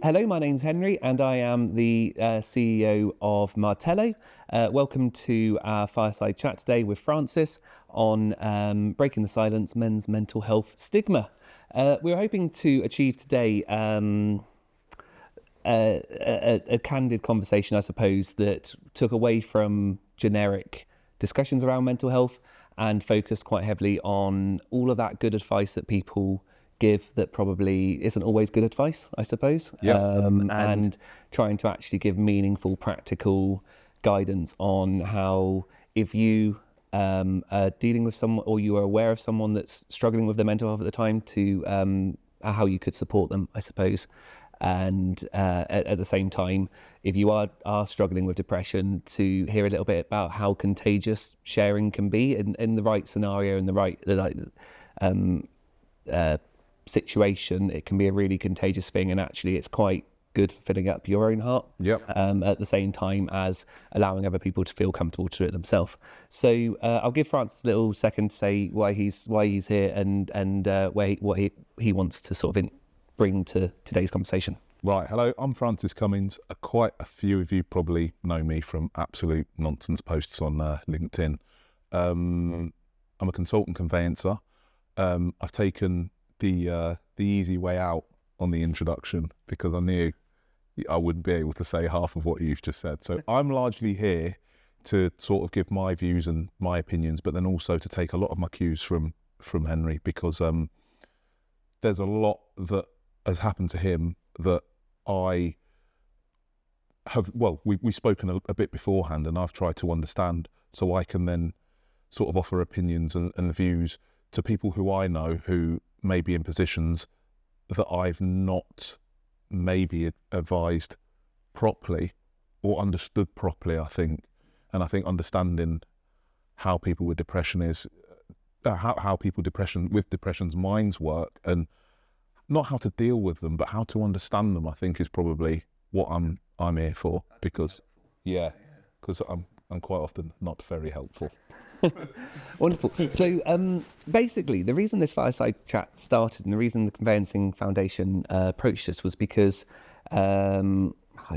Hello, my name's Henry and I am the CEO of Martello. Welcome to our fireside chat today with Francis on breaking the silence, men's mental health stigma. We're hoping to achieve today a candid conversation, I suppose, that took away from generic discussions around mental health and focused quite heavily on all of that good advice that people give that probably isn't always good advice, I suppose. And trying to actually give meaningful, practical guidance on how, if you are dealing with someone or you are aware of someone that's struggling with their mental health at the time, to how you could support them, I suppose. And at the same time, if you are struggling with depression, to hear a little bit about how contagious sharing can be in the right scenario, in the right situation. It can be a really contagious thing, and actually it's quite good for filling up your own heart at the same time as allowing other people to feel comfortable to do it themselves. So I'll give Francis a little second to say why he's here and what he wants to sort of bring to today's conversation. Right, hello, I'm Francis Cummings. Quite a few of you probably know me from absolute nonsense posts on LinkedIn. I'm a consultant conveyancer. I've taken the easy way out on the introduction because I knew I wouldn't be able to say half of what you've just said. So I'm largely here to sort of give my views and my opinions, but then also to take a lot of my cues from Henry, because there's a lot that has happened to him that I have, well, we've spoken a bit beforehand, and I've tried to understand so I can then sort of offer opinions and views to people who I know who may be in positions that I've not maybe advised properly or understood properly, I think. And I think understanding how people with depression is, how people with depression's minds work, and not how to deal with them, but how to understand them, I think is probably what I'm here for. Because I'm quite often not very helpful. Wonderful. So basically, the reason this fireside chat started and the reason the Conveyancing Foundation approached us was because I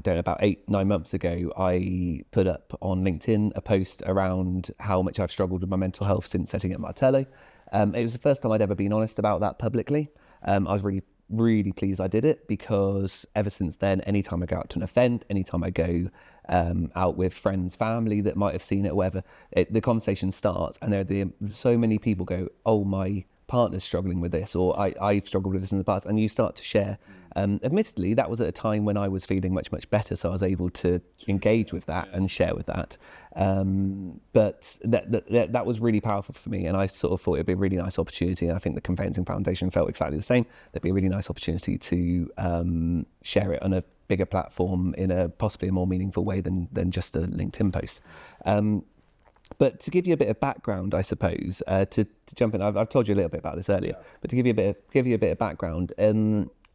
don't know, about 8-9 months ago, I put up on LinkedIn a post around how much I've struggled with my mental health since setting up Martello. It was the first time I'd ever been honest about that publicly. I was really pleased I did it, because ever since then, anytime I go out to an event, anytime I go out with friends, family that might have seen it or whatever, the conversation starts, and so many people go, oh, my partner's struggling with this, or I've struggled with this in the past, and you start to share. Admittedly, that was at a time when I was feeling much better, so I was able to engage with that and share with that. But that was really powerful for me, and I sort of thought it'd be a really nice opportunity. And I think the Conveyancing Foundation felt exactly the same. There'd be a really nice opportunity to share it on a bigger platform in a possibly a more meaningful way than just a LinkedIn post. But to give you a bit of background, I suppose, to jump in, I've told you a little bit about this earlier, but to give you a bit of background,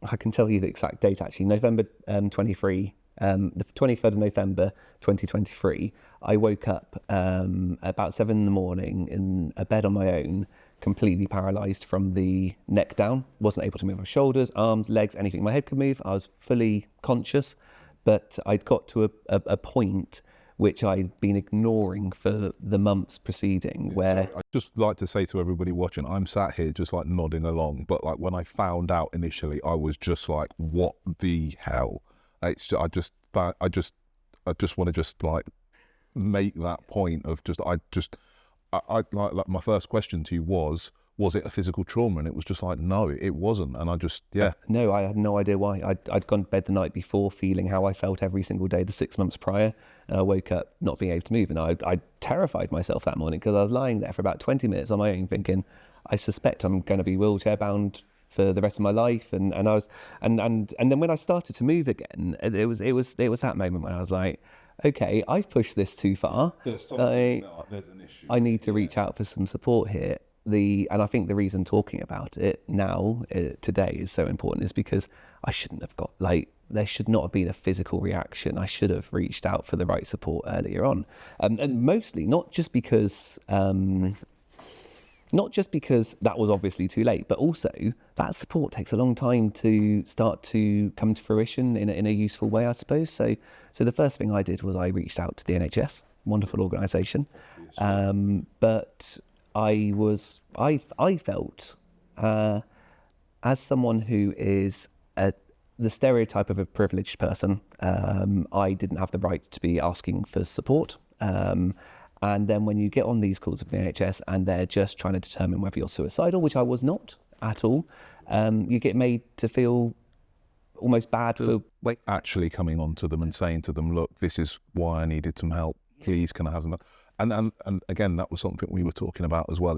I can tell you the exact date actually. November 23, the 23rd of November 2023, I woke up about 7 in the morning in a bed on my own, completely paralysed from the neck down. Wasn't able to move my shoulders, arms, legs, anything. My head could move. I was fully conscious, but I'd got to a point which I'd been ignoring for the months preceding, where... I'd just like to say to everybody watching, I'm sat here just like nodding along, but like when I found out initially, I was just like, what the hell? I just want to just like make that point of like my first question to you was it a physical trauma? And it was just like, no, it wasn't. And I just, No, I had no idea why. I'd gone to bed the night before feeling how I felt every single day the 6 months prior. And I woke up not being able to move. And I terrified myself that morning, because I was lying there for about 20 minutes on my own thinking, I suspect I'm going to be wheelchair bound for the rest of my life. And then when I started to move again, it was that moment when I was like, okay, I've pushed this too far. There's an issue. I need to reach out for some support here. And I think the reason talking about it now, today, is so important is because I shouldn't have got, there should not have been a physical reaction. I should have reached out for the right support earlier on. And mostly, not just because Not just because that was obviously too late, but also that support takes a long time to start to come to fruition in a useful way, I suppose. So the first thing I did was I reached out to the NHS, wonderful organisation, but I felt as someone who is the stereotype of a privileged person, I didn't have the right to be asking for support. And then when you get on these calls with the NHS and they're just trying to determine whether you're suicidal, which I was not at all, you get made to feel almost bad for actually coming on to them and saying to them, look, this is why I needed some help. Please, can I have some? And again, that was something we were talking about as well.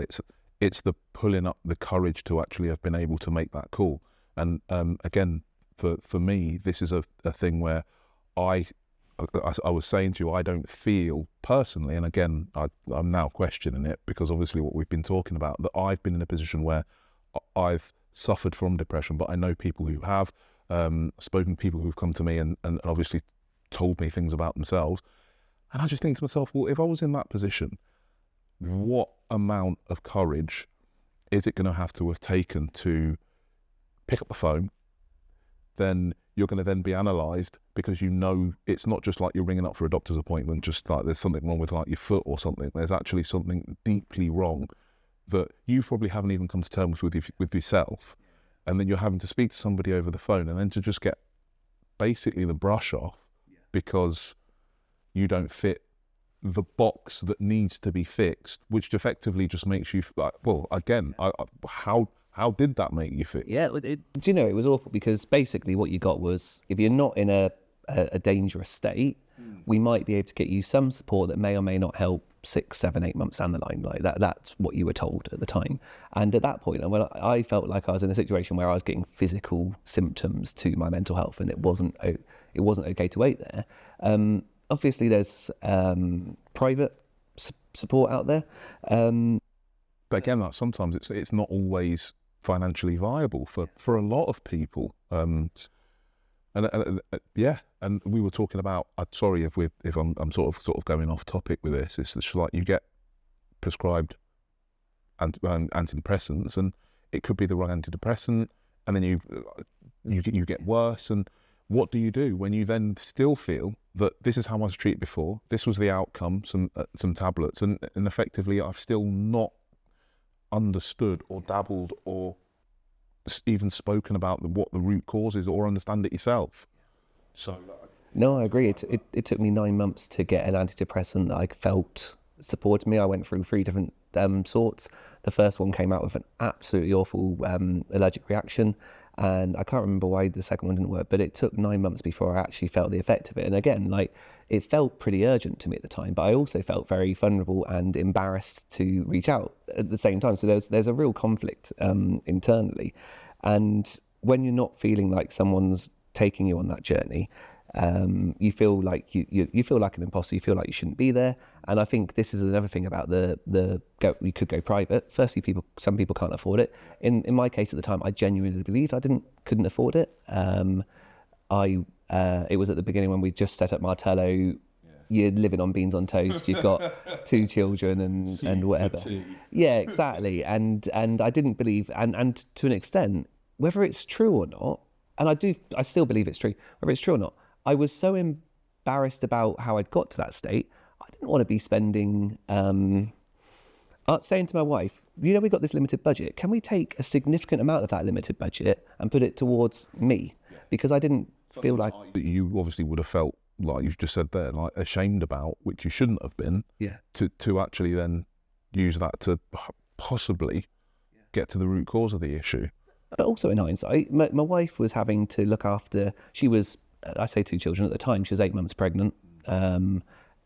It's the pulling up the courage to actually have been able to make that call. And again, for me, this is a thing where I was saying to you, I don't feel personally, and again, I'm now questioning it because obviously what we've been talking about, that I've been in a position where I've suffered from depression, but I know people who have, spoken to people who've come to me and obviously told me things about themselves. And I just think to myself, well, if I was in that position, what amount of courage is it going to have taken to pick up the phone? Then you're going to then be analysed because you know it's not just like you're ringing up for a doctor's appointment, just like there's something wrong with like your foot or something. There's actually something deeply wrong that you probably haven't even come to terms with yourself. And then you're having to speak to somebody over the phone and then to just get basically the brush off because you don't fit the box that needs to be fixed, which effectively just makes you like, well, again, how did that make you feel? Yeah, do you know, it was awful because basically what you got was, if you're not in a dangerous state, we might be able to get you some support that may or may not help 6, 7, 8 months down the line. Like that's what you were told at the time. And at that point, well, I felt like I was in a situation where I was getting physical symptoms to my mental health, and it wasn't okay to wait there. Obviously, there's private support out there. But again, like sometimes it's not always financially viable for a lot of people. And we were talking about. Sorry if I'm sort of going off topic with this. It's just like you get prescribed antidepressants, and it could be the wrong antidepressant, and then you get worse. And what do you do when you then still feel that this is how I was treated before? This was the outcome. Some tablets, and effectively I've still not understood or dabbled or even spoken about what the root cause is or understand it yourself. So no, I agree. It took me 9 months to get an antidepressant that I felt supported me. I went through 3 different sorts. The first one came out with an absolutely awful allergic reaction, and I can't remember why the second one didn't work, but it took 9 months before I actually felt the effect of it. And again, like, it felt pretty urgent to me at the time, but I also felt very vulnerable and embarrassed to reach out at the same time. So there's a real conflict internally. And when you're not feeling like someone's taking you on that journey, you feel like you feel like an imposter. You feel like you shouldn't be there. And I think this is another thing about we could go private. Firstly, some people can't afford it. In my case at the time, I genuinely believed I couldn't afford it. It was at the beginning when we just set up Martello. You're living on beans on toast. You've got 2 children and whatever. Yeah, exactly. And I didn't believe, and to an extent, whether it's true or not, and I still believe it's true, whether it's true or not, I was so embarrassed about how I'd got to that state. I didn't want to be spending, saying to my wife, you know, we got this limited budget. Can we take a significant amount of that limited budget and put it towards me? Because I didn't feel like... You obviously would have felt, like you've just said there, like ashamed about, which you shouldn't have been, to actually then use that to possibly get to the root cause of the issue. But also in hindsight, my wife was having to look after, she was, I say 2 children at the time, she was 8 months pregnant,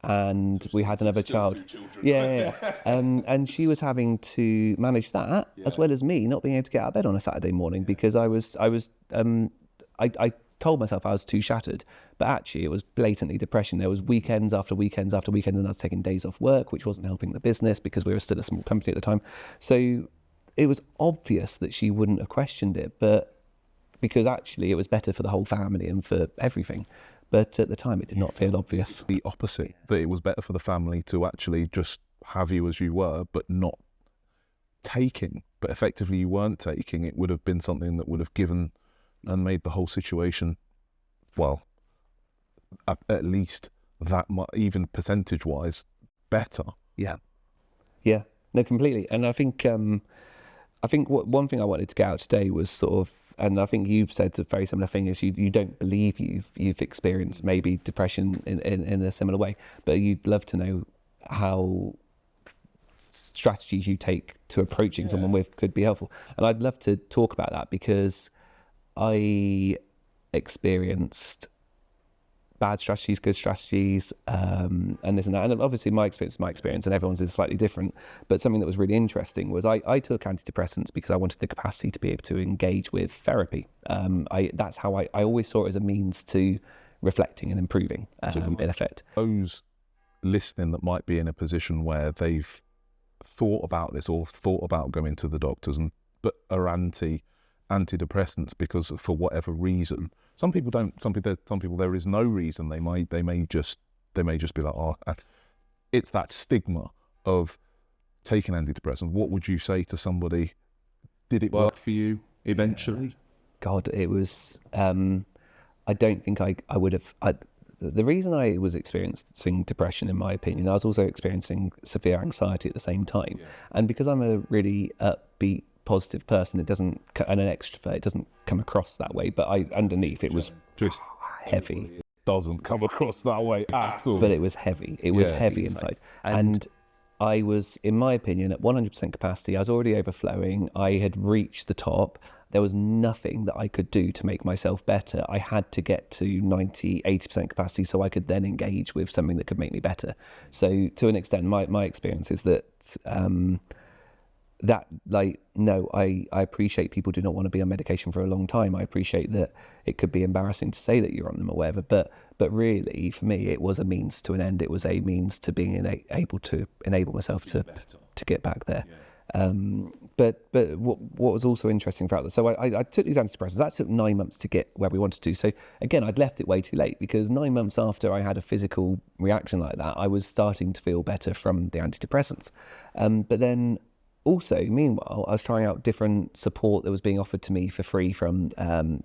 and we had another child. And she was having to manage that as well as me not being able to get out of bed on a Saturday morning because I told myself I was too shattered, but actually it was blatantly depression. There was weekends after weekends after weekends, and I was taking days off work, which wasn't helping the business because we were still a small company at the time. So it was obvious that she wouldn't have questioned it, but because actually it was better for the whole family and for everything. But at the time, it did not feel obvious. The opposite, that it was better for the family to actually just have you as you were, but not taking, but effectively you weren't taking, it would have been something that would have given and made the whole situation, well, at least that much, even percentage-wise, better. Yeah, no, completely. And I think one thing I wanted to get out today was sort of, and I think you said a very similar thing, is you don't believe you've experienced maybe depression in a similar way, but you'd love to know how strategies you take to approaching someone with could be helpful. And I'd love to talk about that, because I experienced bad strategies, good strategies, and this and that. And obviously my experience is my experience, and everyone's is slightly different. But something that was really interesting was I took antidepressants because I wanted the capacity to be able to engage with therapy. That's how I always saw it as a means to reflecting and improving, in effect. Those listening that might be in a position where they've thought about this or thought about going to the doctors but are antidepressants because for whatever reason. Some people don't. Some people there is no reason. They may just be like, oh, it's that stigma of taking antidepressants. What would you say to somebody? Did it work for you eventually? God, it was. I don't think I would have. The reason I was experiencing depression, in my opinion, I was also experiencing severe anxiety at the same time, and because I'm a really upbeat, positive person, and an extrovert, it doesn't come across that way, but underneath it was just heavy. It doesn't come across that way at all. But it was heavy. It was heavy inside. And I was, in my opinion, at 100% capacity. I was already overflowing. I had reached the top. There was nothing that I could do to make myself better. I had to get to 90, 80% capacity so I could then engage with something that could make me better. So to an extent, my experience is that I appreciate people do not want to be on medication for a long time. I appreciate that it could be embarrassing to say that you're on them or whatever, but really for me it was a means to an end. It was a means to being able to enable myself to get back there. But what was also interesting throughout this, so I took these antidepressants. That took 9 months to get where we wanted to. So again, I'd left it way too late, because 9 months after I had a physical reaction like that, I was starting to feel better from the antidepressants. But then also, meanwhile, I was trying out different support that was being offered to me for free from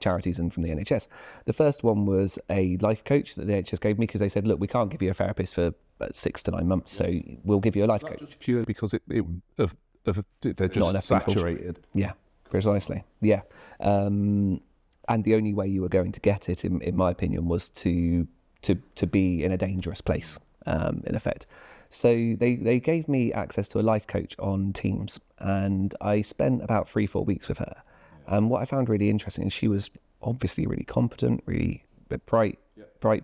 charities and from the NHS. The first one was a life coach that the NHS gave me, because they said, look, we can't give you a therapist for 6 to 9 months, so we'll give you a life coach. Just purely because they're just saturated. Yeah, precisely. Yeah. And the only way you were going to get it, in my opinion, was to be in a dangerous place, in effect. So they gave me access to a life coach on Teams, and I spent about 3-4 weeks with her. And what I found really interesting is she was obviously really competent, really bright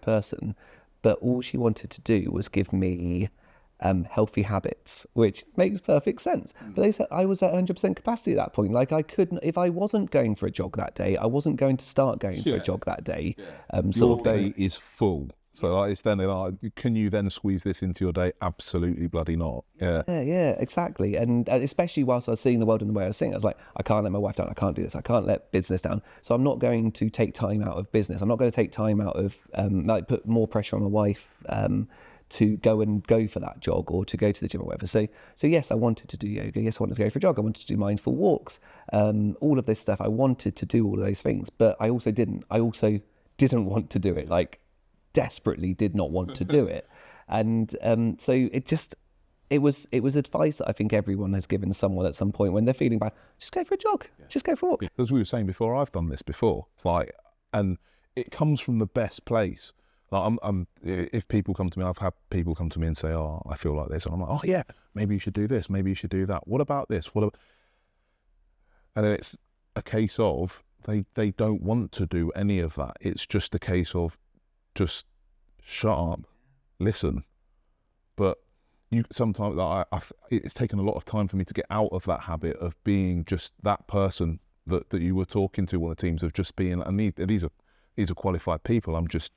person, but all she wanted to do was give me healthy habits, which makes perfect sense. But they said I was at 100% capacity at that point. Like, I couldn't, if I wasn't going for a jog that day, I wasn't going to start going for a jog that day. Your day is full. So it's then can you then squeeze this into your day? Absolutely bloody not. Yeah, exactly. And especially whilst I was seeing the world in the way I was seeing it, I was like, I can't let my wife down. I can't do this. I can't let business down. So I'm not going to take time out of business. I'm not going to take time out of put more pressure on my wife to go for that jog or to go to the gym or whatever. So yes, I wanted to do yoga. Yes, I wanted to go for a jog. I wanted to do mindful walks. All of this stuff. I wanted to do all of those things, but I also didn't. I also didn't want to do it. Like, desperately did not want to do it. And so it was advice that I think everyone has given someone at some point when they're feeling bad. Just go for a jog. Just go for a walk. As we were saying before, I've done this before. And it comes from the best place. Like, if people come to me, I've had people come to me and say, "Oh, I feel like this," and I'm like, "Oh yeah, maybe you should do this. Maybe you should do that. What about this? And then it's a case of they don't want to do any of that. It's just a case of just shut up, listen. But sometimes it's taken a lot of time for me to get out of that habit of being just that person that you were talking to on the Teams, of just being, and these are qualified people. I'm just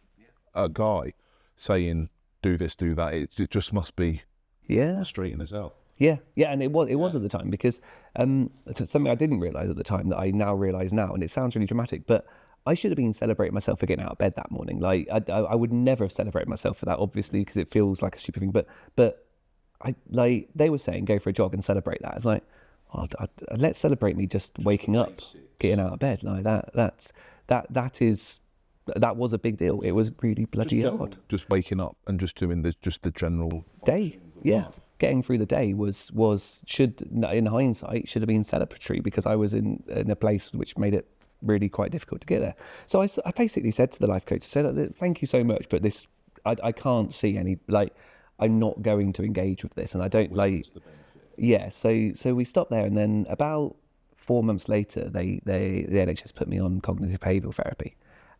a guy saying, do this, do that. It just must be frustrating as hell. Yeah, and it was at the time, because something I didn't realise at the time that I now realise now, and it sounds really dramatic, but I should have been celebrating myself for getting out of bed that morning. Like, I would never have celebrated myself for that, obviously, because it feels like a stupid thing. But they were saying, go for a jog and celebrate that. It's like, let's celebrate me just waking up, getting out of bed like that. That was a big deal. It was really bloody hard. Just waking up and just doing the general Day, yeah. Getting through the day should, in hindsight, should have been celebratory, because I was in a place which made it really quite difficult to get there. So I basically said to the life coach, I said, thank you so much, but this, I can't see any, like, I'm not going to engage with this, and I don't like. Yeah, so we stopped there, and then about 4 months later, the NHS put me on cognitive behavioural therapy.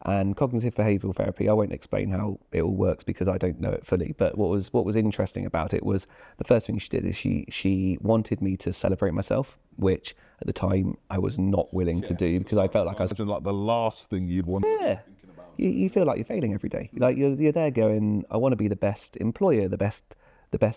And cognitive behavioural therapy, I won't explain how it all works because I don't know it fully. But what was interesting about it was the first thing she did is she wanted me to celebrate myself, which at the time I was not willing to do, because I felt like I was like the last thing you'd want. Yeah, you feel like you're failing every day. Like you're there going, I want to be the best employer, the best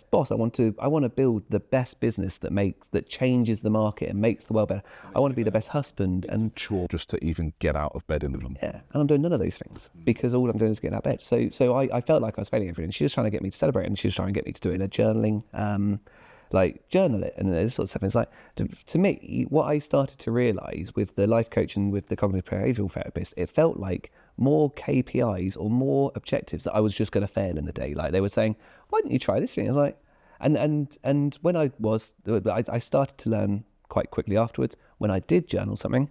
boss. I want to build the best business that changes the market and makes the world better. I want to be the best husband, and just to even get out of bed in the morning. Yeah, and I'm doing none of those things because all I'm doing is getting out of bed. So I felt like I was failing everything. She was trying to get me to celebrate, and she was trying to get me to do it in a journaling, like journal it and this sort of stuff. It's like, to me, what I started to realise with the life coach and with the cognitive behavioural therapist, it felt like more KPIs or more objectives that I was just going to fail in the day. Like they were saying, why don't you try this thing? I was like, and when I started to learn quite quickly afterwards, when I did journal something,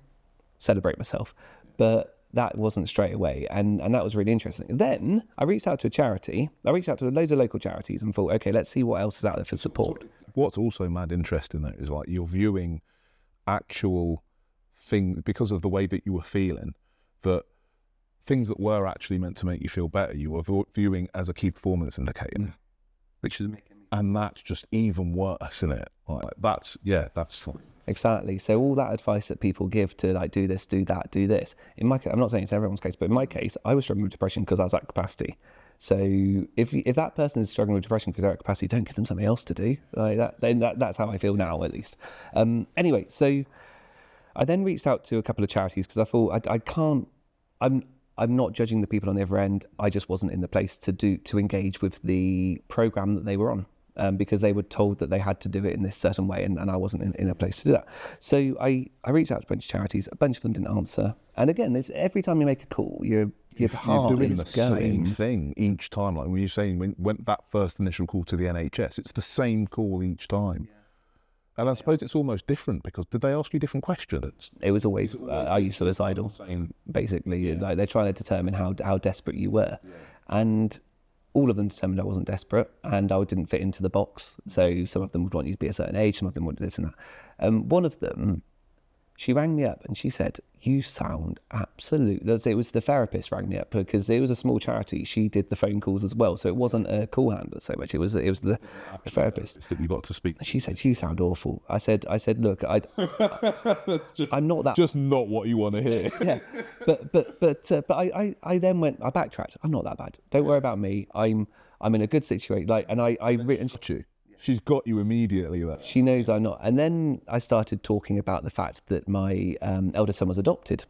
celebrate myself. But that wasn't straight away, and that was really interesting. Then I reached out to a charity. I reached out to loads of local charities and thought, okay, let's see what else is out there for support. What's also mad interesting though is like you're viewing actual things because of the way that you were feeling, that things that were actually meant to make you feel better, you were viewing as a key performance indicator, which is and that's just even worse, isn't it? Like that's exactly. So all that advice that people give to like do this, do that, do this. In my case, I'm not saying it's everyone's case, but in my case, I was struggling with depression because I was at capacity. So if that person is struggling with depression because they're at capacity, don't give them something else to do like that. Then that's how I feel now, at least. Anyway, so I then reached out to a couple of charities because I thought I can't. I'm not judging the people on the other end. I just wasn't in the place to engage with the program that they were on. Because they were told that they had to do it in this certain way, and I wasn't in a place to do that. So I reached out to a bunch of charities. A bunch of them didn't answer. And again, every time you make a call, your heart you're doing is the going. same thing each time. Like when you're saying when that first initial call to the NHS, it's the same call each time. Yeah. And I suppose it's almost different because did they ask you different questions? It was always are you suicidal? Basically, like they're trying to determine how desperate you were, and all of them determined I wasn't desperate and I didn't fit into the box. So some of them would want you to be a certain age, some of them would this and that. One of them, she rang me up and she said, you sound absolute. It was the therapist rang me up because it was a small charity. She did the phone calls as well. So it wasn't a call handler so much. It was the therapist that you got to speak. She said, you sound awful. I said, look, I'm not that. Just not what you want to hear. Yeah, but I then went. I backtracked. I'm not that bad. Don't worry about me. I'm in a good situation. Like, and I written. She's got you immediately there. She knows I'm not. And then I started talking about the fact that my eldest son was adopted,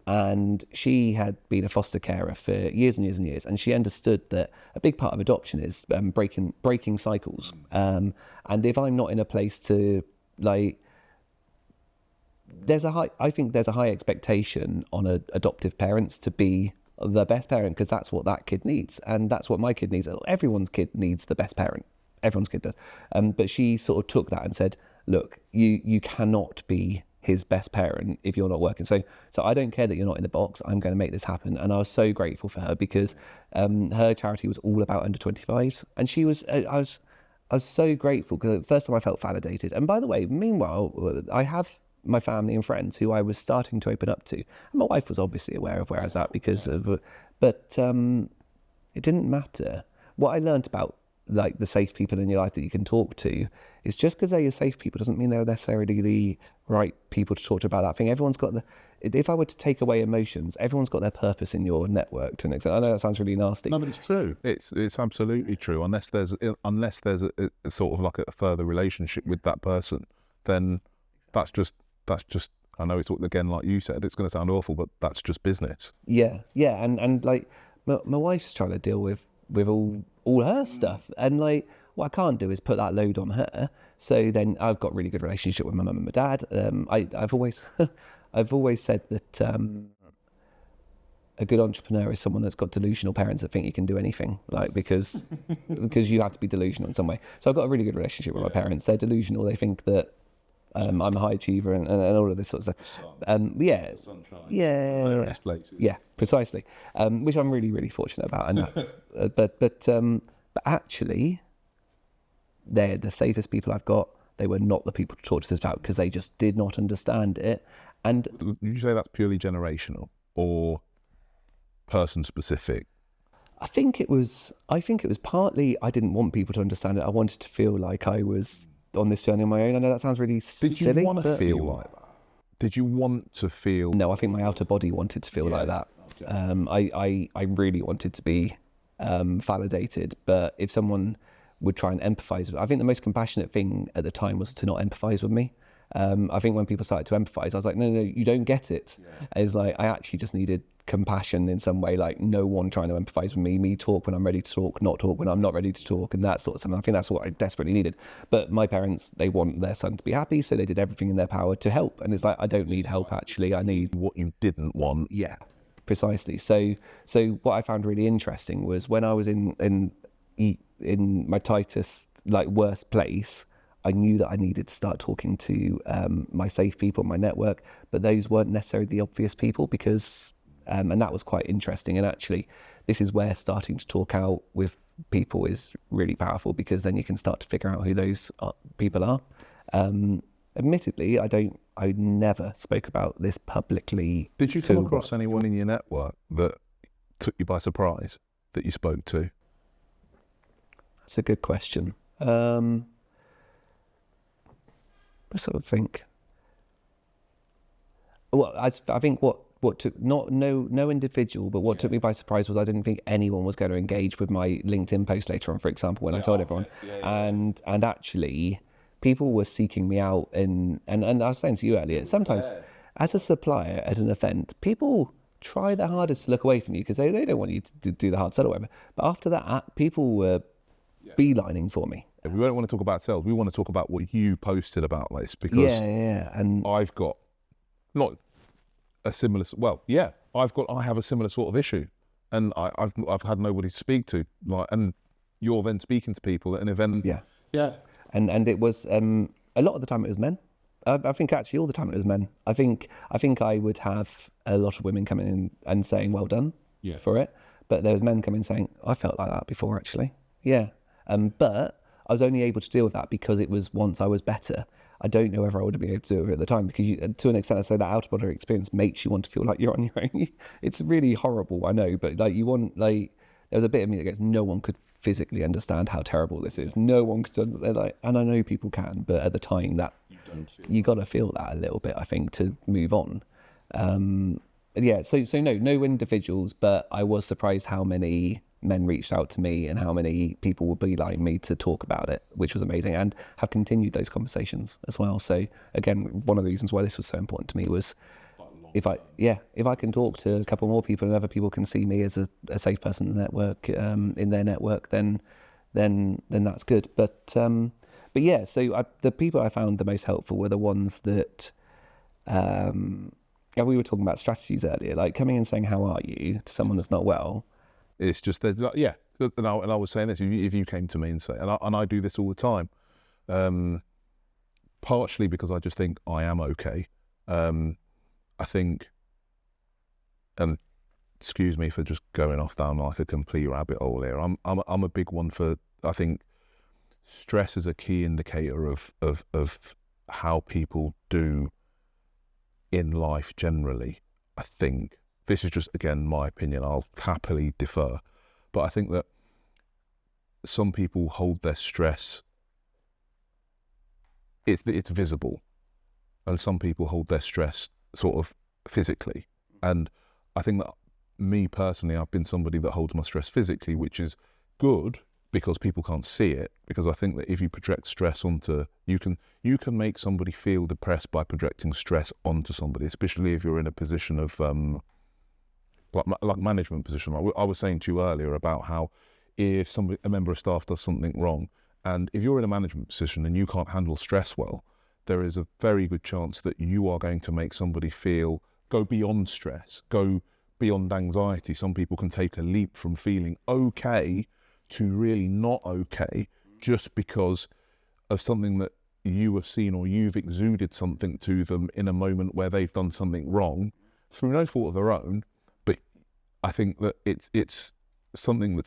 and she had been a foster carer for years and years and years, and she understood that a big part of adoption is breaking cycles. And if I'm not in a place to like. I think there's a high expectation on adoptive parents to be the best parent because that's what that kid needs, and that's what my kid needs. Everyone's kid needs the best parent. Everyone's kid does. But she sort of took that and said, look, you cannot be his best parent if you're not working. So I don't care that you're not in the box. I'm going to make this happen. And I was so grateful for her because her charity was all about under 25s, and she was. I was so grateful because the first time I felt validated. And by the way, meanwhile, I have my family and friends who I was starting to open up to. And my wife was obviously aware of where I was at but it didn't matter. What I learned about like the safe people in your life that you can talk to is just because they're your safe people doesn't mean they're necessarily the right people to talk to about that thing. Everyone's got if I were to take away emotions, everyone's got their purpose in your network to an extent. I know that sounds really nasty. No, but it's true. It's absolutely true. Unless there's a sort of like a further relationship with that person, then that's just. I know it's again like you said. It's going to sound awful, but that's just business. Yeah, and like my wife's trying to deal with all her stuff, and like what I can't do is put that load on her. So then I've got a really good relationship with my mum and my dad. I've always I've always said that a good entrepreneur is someone that's got delusional parents that think you can do anything, like because you have to be delusional in some way. So I've got a really good relationship with my parents. They're delusional. They think that I'm a high achiever and all of this sort of stuff. Yeah, precisely. Which I'm really, really fortunate about. And that's, but actually, they're the safest people I've got. They were not the people to talk to this about because they just did not understand it. And would you say that's purely generational or person specific? I think it was partly I didn't want people to understand it. I wanted to feel like I was on this journey on my own. I know that sounds really silly. Did you want to feel like that? Did you want to feel? No, I think my outer body wanted to feel like that. Okay. I really wanted to be validated, but if someone would try and empathise, I think the most compassionate thing at the time was to not empathise with me. I think when people started to empathise, I was like, no, you don't get it. Yeah. It's like I actually just needed compassion in some way, like no one trying to empathise with me talk when I'm ready to talk, not talk when I'm not ready to talk, and that sort of stuff. I think that's what I desperately needed. But my parents, they want their son to be happy, so they did everything in their power to help. And it's like, I don't need help, actually. I need what you didn't want. Yeah, precisely. So what I found really interesting was when I was in my tightest, like worst place, I knew that I needed to start talking to my safe people, my network, but those weren't necessarily the obvious people because, and that was quite interesting. And actually, this is where starting to talk out with people is really powerful because then you can start to figure out who those people are. Admittedly, I never spoke about this publicly. Did you come across anyone in your network that took you by surprise that you spoke to? That's a good question. I sort of think. Well, I think what took no individual, but what took me by surprise was I didn't think anyone was going to engage with my LinkedIn post later on, for example, when I told everyone. And actually, people were seeking me out, and I was saying to you earlier, sometimes as a supplier at an event, people try their hardest to look away from you because they don't want you to do the hard sell or whatever. But after that, people were beelining for me. We don't want to talk about sales. We want to talk about what you posted about this because and I've got not a similar. Well, I have a similar sort of issue, and I've had nobody to speak to. Like, and you're then speaking to people at an event. Yeah. And it was a lot of the time it was men. I think actually all the time it was men. I think I would have a lot of women coming in and saying well done for it, but there was men coming saying I felt like that before actually. Yeah. But I was only able to deal with that because it was once I was better. I don't know whether I would have been able to do it at the time because to an extent I say that out-of-body experience makes you want to feel like you're on your own. It's really horrible, I know, but like there's a bit of me that goes, no one could physically understand how terrible this is. No one could, and I know people can, but at the time that you got to feel that a little bit, I think, to move on. So no individuals, but I was surprised how many men reached out to me and how many people would beeline me to talk about it, which was amazing, and have continued those conversations as well. So again, one of the reasons why this was so important to me was if I can talk to a couple more people and other people can see me as a safe person in their network, then that's good. But yeah, so the people I found the most helpful were the ones that we were talking about strategies earlier, like coming and saying how are you to someone that's not well. It's just that, and I was saying this, if you came to me and say, and I do this all the time, partially because I just think I am okay. I think, and excuse me for just going off down like a complete rabbit hole here. I'm a big one for, I think, stress is a key indicator of how people do in life generally. I think this is just, again, my opinion. I'll happily defer, but I think that some people hold their stress. It's visible, and some people hold their stress sort of physically. And I think that me personally, I've been somebody that holds my stress physically, which is good because people can't see it. Because I think that if you project stress onto, you can make somebody feel depressed by projecting stress onto somebody, especially if you're in a position of like management position. I was saying to you earlier about how if a member of staff does something wrong And if you're in a management position and you can't handle stress well, there is a very good chance that you are going to make somebody go beyond stress, go beyond anxiety. Some people can take a leap from feeling okay to really not okay just because of something that you have seen, or you've exuded something to them in a moment where they've done something wrong through no fault of their own. But I think that it's something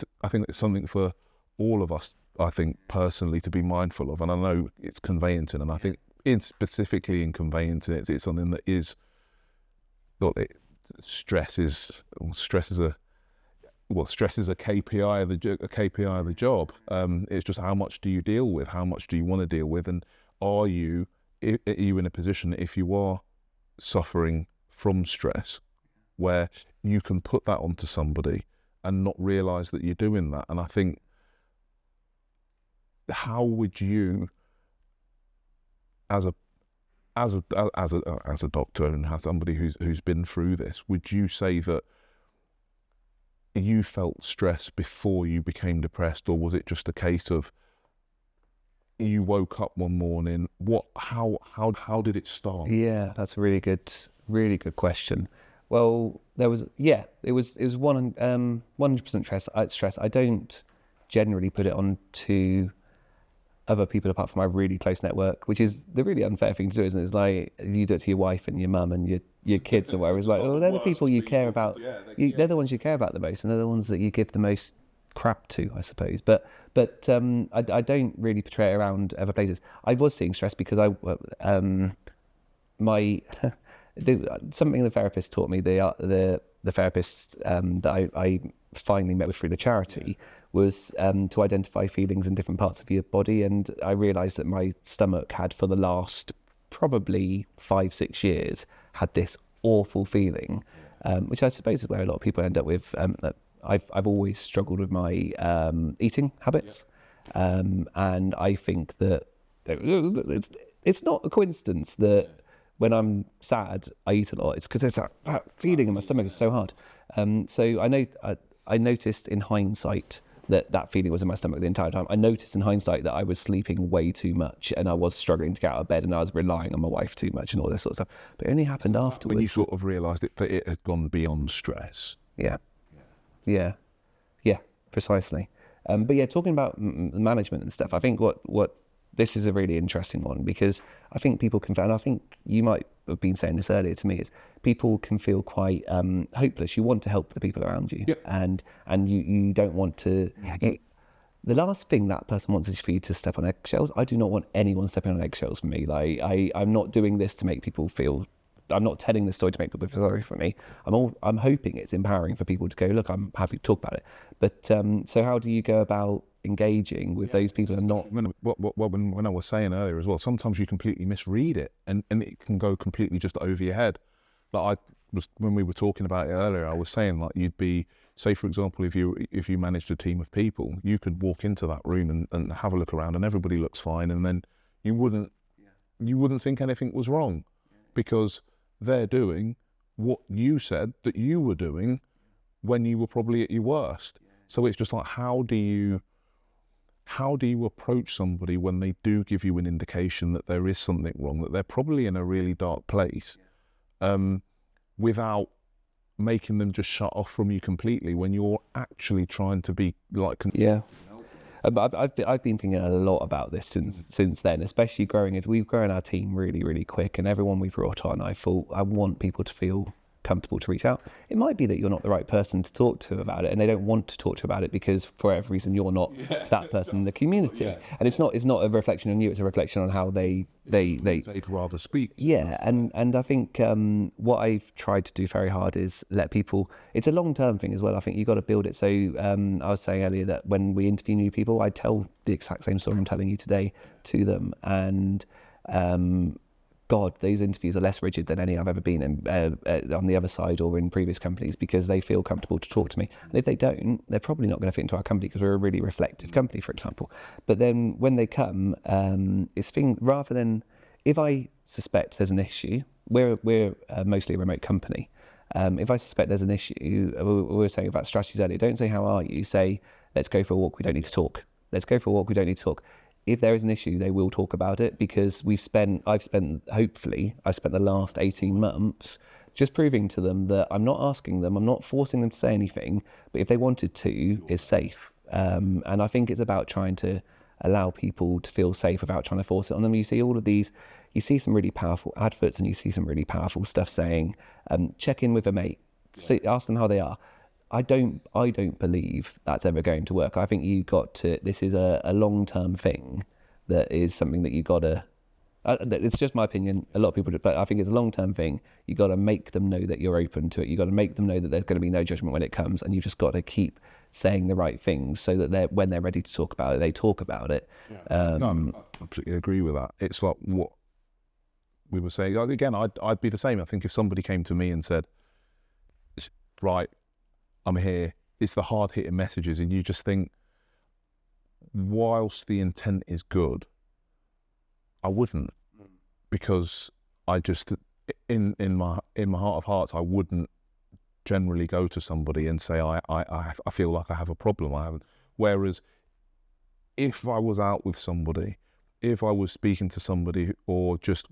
for all of us, I think, personally, to be mindful of. And I know it's conveyancing, and I think specifically in conveyancing, it's something that is, stress is a KPI of the job. It's just how much do you deal with? How much do you want to deal with? And are you in a position, if you are suffering from stress, where you can put that onto somebody and not realise that you're doing that? And I think, how would you, as a doctor and as somebody who's been through this, would you say that you felt stress before you became depressed, or was it just a case of you woke up one morning? How did it start? Yeah, that's a really good question. Well, it was 100% stress. I don't generally put it on to other people apart from my really close network, which is the really unfair thing to do, isn't it? It's like you do it to your wife and your mum and your kids and whatever. It's like, oh, they're the people you care about. They're the ones you care about the most, and they're the ones that you give the most crap to, I suppose. But I don't really portray it around other places. I was seeing stress because something the therapist taught me, the therapist that I finally met with through the charity, was to identify feelings in different parts of your body. And I realised that my stomach had, for the last probably 5-6 years, had this awful feeling, which I suppose is where a lot of people end up with. I've always struggled with my eating habits, and I think that it's not a coincidence that when I'm sad I eat a lot. It's because there's that feeling in my stomach is so hard. So I noticed in hindsight that feeling was in my stomach the entire time. I noticed in hindsight that I was sleeping way too much, and I was struggling to get out of bed, and I was relying on my wife too much and all this sort of stuff. But it only happened afterwards. When you sort of realised that it had gone beyond stress. Yeah, precisely. But yeah, talking about management and stuff, I think what this is a really interesting one, because I think people can, and I think you might have been saying this earlier to me, is people can feel quite hopeless. You want to help the people around you, and you don't want to. The last thing that person wants is for you to step on eggshells. I do not want anyone stepping on eggshells for me. Like I'm not doing this to make people feel. I'm not telling this story to make people feel sorry for me. I'm hoping it's empowering for people to go, look, I'm happy to talk about it. But so how do you go about engaging with those people and not? When I was saying earlier as well, sometimes you completely misread it, and it can go completely just over your head. Like when we were talking about it earlier, I was saying, like, you'd be, say for example, if you managed a team of people, you could walk into that room and have a look around, and everybody looks fine, and then you wouldn't think anything was wrong, because they're doing what you said that you were doing when you were probably at your worst. So it's just like, how do you approach somebody when they do give you an indication that there is something wrong, that they're probably in a really dark place, without making them just shut off from you completely when you're actually trying to be like... I've been thinking a lot about this since then, especially we've grown our team really, really quick, and everyone we've brought on, I want people to feel comfortable to reach out. It might be that you're not the right person to talk to about it, and they don't want to talk to you about it because for whatever reason you're not that person in the community. And it's not a reflection on you, it's a reflection on how they'd rather speak. And I think what I've tried to do very hard is let people, it's a long-term thing as well. I think you've got to build it. So I was saying earlier that when we interview new people, I tell the exact same story I'm telling you today to them, and God, those interviews are less rigid than any I've ever been in on the other side or in previous companies, because they feel comfortable to talk to me. And if they don't, they're probably not going to fit into our company, because we're a really reflective company, for example. But then when they come, it's things, rather than, if I suspect there's an issue, we're mostly a remote company. If I suspect there's an issue, we were saying about strategies earlier, don't say, how are you? Say, let's go for a walk, we don't need to talk. Let's go for a walk, we don't need to talk. if there is an issue, they will talk about it, because I spent the last 18 months just proving to them that I'm not asking them, I'm not forcing them to say anything, but if they wanted to, it's safe. And I think it's about trying to allow people to feel safe without trying to force it on them. You see some really powerful adverts, and you see some really powerful stuff saying, check in with a mate, ask them how they are. I don't believe that's ever going to work. I think this is a long-term thing that is something that you got to, it's just my opinion, a lot of people do, but I think it's a long-term thing. You got to make them know that you're open to it. You got to make them know that there's going to be no judgment when it comes, and you just got to keep saying the right things so that when they're ready to talk about it, they talk about it. Yeah. No, I completely agree with that. It's like what we were saying. Again, I'd be the same. I think if somebody came to me and said, right, I'm here, it's the hard-hitting messages, and you just think, whilst the intent is good, I wouldn't, because I just, in my heart of hearts, I wouldn't generally go to somebody and say I feel like I have a problem. I haven't. Whereas if I was out with somebody, if I was speaking to somebody, or just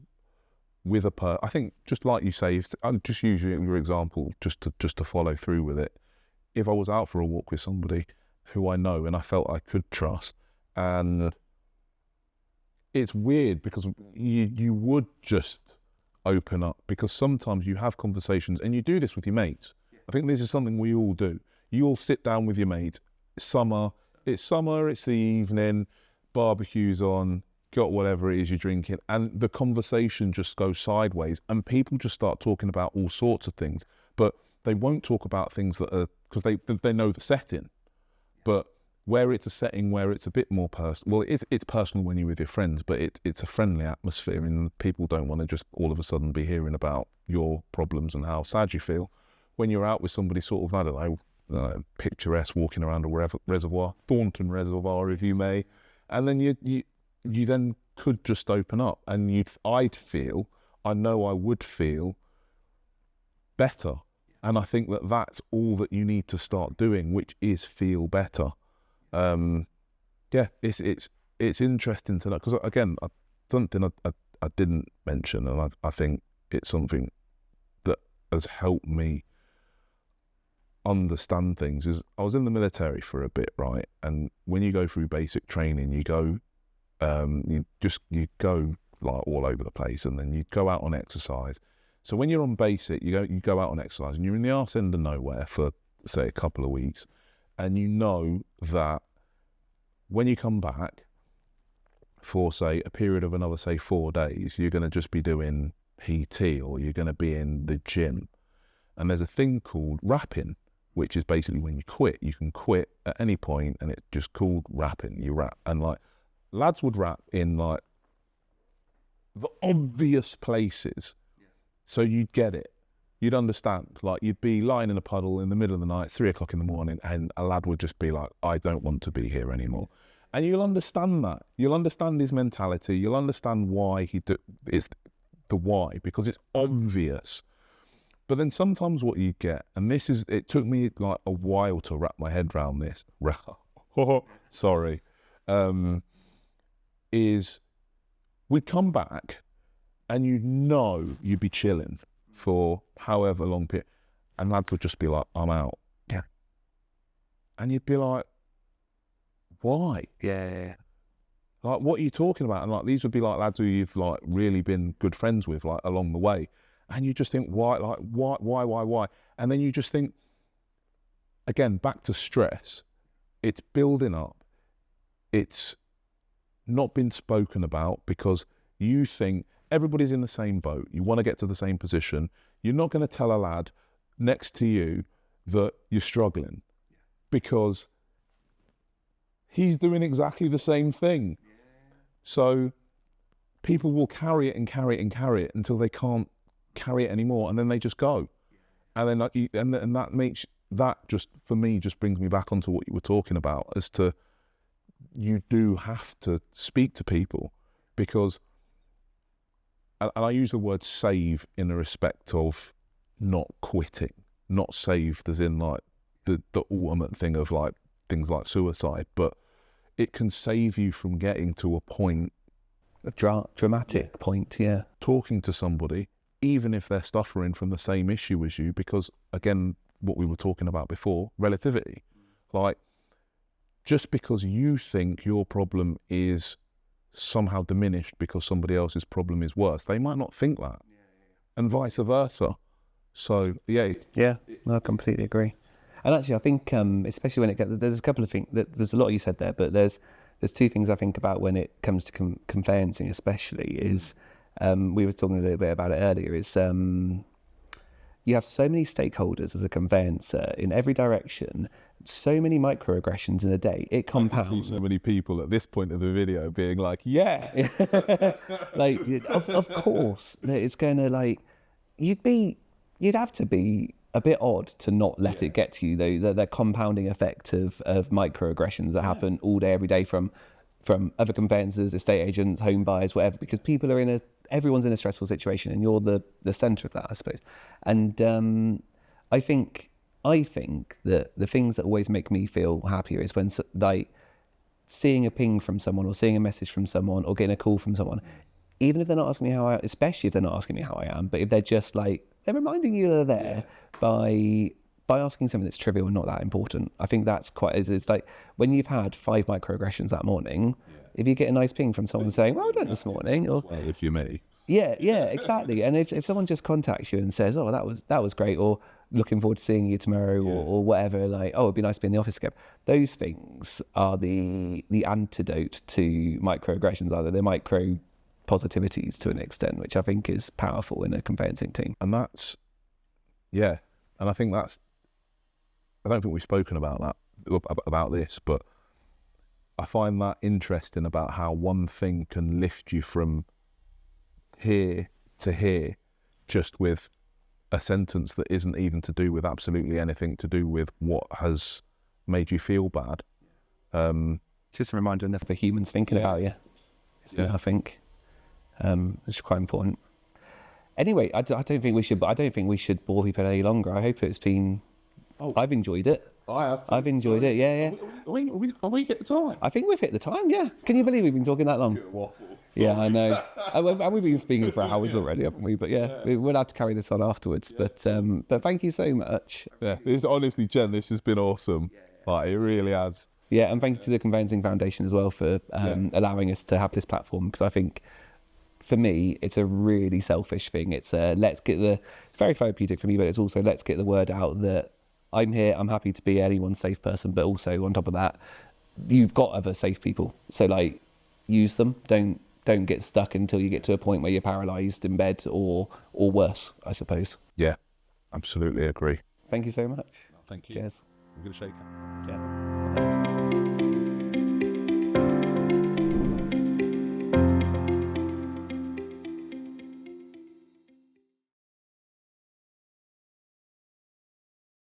with I think, just like you say, I'll just use your example just to follow through with it. If I was out for a walk with somebody who I know and I felt I could trust, and it's weird because you would just open up, because sometimes you have conversations, and you do this with your mates. I think this is something we all do. You all sit down with your mates. It's summer, it's the evening, barbecue's on, got whatever it is you're drinking, and the conversation just goes sideways, and people just start talking about all sorts of things, but they won't talk about things that are, because they know the setting. But where it's a setting where it's a bit more personal, well, it's personal when you're with your friends, but it's a friendly atmosphere, and people don't want to just all of a sudden be hearing about your problems and how sad you feel. When you're out with somebody sort of, I don't know, picturesque, walking around a reservoir, Thornton Reservoir, if you may, and then you then could just open up, and I know I would feel better. And I think that's all that you need to start doing, which is feel better. It's interesting to know, because again, something I didn't mention, and I think it's something that has helped me understand things, is I was in the military for a bit, right? And when you go through basic training, you go like all over the place, and then you go out on exercise. So when you're on basic, you go out on exercise, and you're in the arse end of nowhere for, say, a couple of weeks, and you know that when you come back for, say, a period of another, say, 4 days, you're going to just be doing PT, or you're going to be in the gym. And there's a thing called wrapping, which is basically when you quit. You can quit at any point, and it's just called wrapping. You wrap, and like lads would wrap in like the obvious places. So you'd get it. You'd understand. Like, you'd be lying in a puddle in the middle of the night, 3 o'clock in the morning, and a lad would just be like, I don't want to be here anymore. And you'll understand that. You'll understand his mentality. You'll understand why it's the why, because it's obvious. But then sometimes what you get, and it took me like a while to wrap my head around this. Sorry. Is we'd come back, and you'd be chilling for however long period, and lads would just be like, I'm out. Yeah. And you'd be like, why? Yeah. Like, what are you talking about? And like, these would be like lads who you've like really been good friends with, like, along the way. And you just think, why? Like, why? And then you just think, again, back to stress. It's building up. It's not been spoken about, because you think everybody's in the same boat. You want to get to the same position. You're not going to tell a lad next to you that you're struggling, because he's doing exactly the same thing. So people will carry it until they can't carry it anymore, and then they just go. And then and that makes that, just for me, just brings me back onto what you were talking about, as to, you do have to speak to people, because, and I use the word save in the respect of not quitting, not saved as in like the ultimate thing of like things like suicide, but it can save you from getting to a point, a dramatic point, yeah. talking to somebody, even if they're suffering from the same issue as you, because again, what we were talking about before, relativity. Like, just because you think your problem is somehow diminished because somebody else's problem is worse, they might not think that, and vice versa. So yeah, no, I completely agree. And actually, I think especially when it gets, there's a couple of things. There's a lot you said there, but there's two things I think about when it comes to conveyancing, especially is we were talking a little bit about it earlier. Is you have so many stakeholders as a conveyancer in every direction, so many microaggressions in a day. It compounds. I see so many people at this point of the video being like, yes, like of course it's going to, like, you'd have to be a bit odd to not let it get to you, though. The compounding effect of microaggressions that happen all day, every day from other conveyancers, estate agents, home buyers, whatever, because people are everyone's in a stressful situation, and you're the centre of that, I suppose. And I think that the things that always make me feel happier is when, like, seeing a ping from someone, or seeing a message from someone, or getting a call from someone, even if they're not asking me how I am, especially if they're not asking me how I am, but if they're just like, they're reminding you they're there by asking something that's trivial and not that important. I think that's it's like when you've had 5 microaggressions that morning, if you get a nice ping from someone saying, well done this morning, or if you're me. Yeah, exactly. And if someone just contacts you and says, oh, that was great, or looking forward to seeing you tomorrow, or whatever, like, oh, it'd be nice to be in the office again. Those things are the antidote to microaggressions, either they're micro positivities to an extent, which I think is powerful in a conveyancing team. And that's, and I think that's, I don't think we've spoken about this, but I find that interesting about how one thing can lift you from here to here just with a sentence that isn't even to do with absolutely anything to do with what has made you feel bad. Just a reminder enough for humans thinking about you, isn't it, I think. It's quite important. Anyway, I don't think we should bore people any longer. I hope it's been. I've enjoyed it. I've enjoyed it. Yeah. Are we hit the time? I think we've hit the time. Yeah. Can you believe we've been talking that long? Yeah, I know. And we've been speaking for hours already, haven't we? But yeah, we'll have to carry this on afterwards. But thank you so much. Yeah, it's honestly, Jen, this has been awesome. Like, it really has. Yeah, and thank you to the Conveyancing Foundation as well for allowing us to have this platform, because I think, for me, it's a really selfish thing. It's it's very therapeutic for me, but it's also let's get the word out that I'm here, I'm happy to be anyone's safe person, but also on top of that, you've got other safe people. So, like, use them. Don't get stuck until you get to a point where you're paralysed in bed or worse, I suppose. Yeah, absolutely agree. Thank you so much. Thank you. Cheers. I'm going to shake hands. Yeah.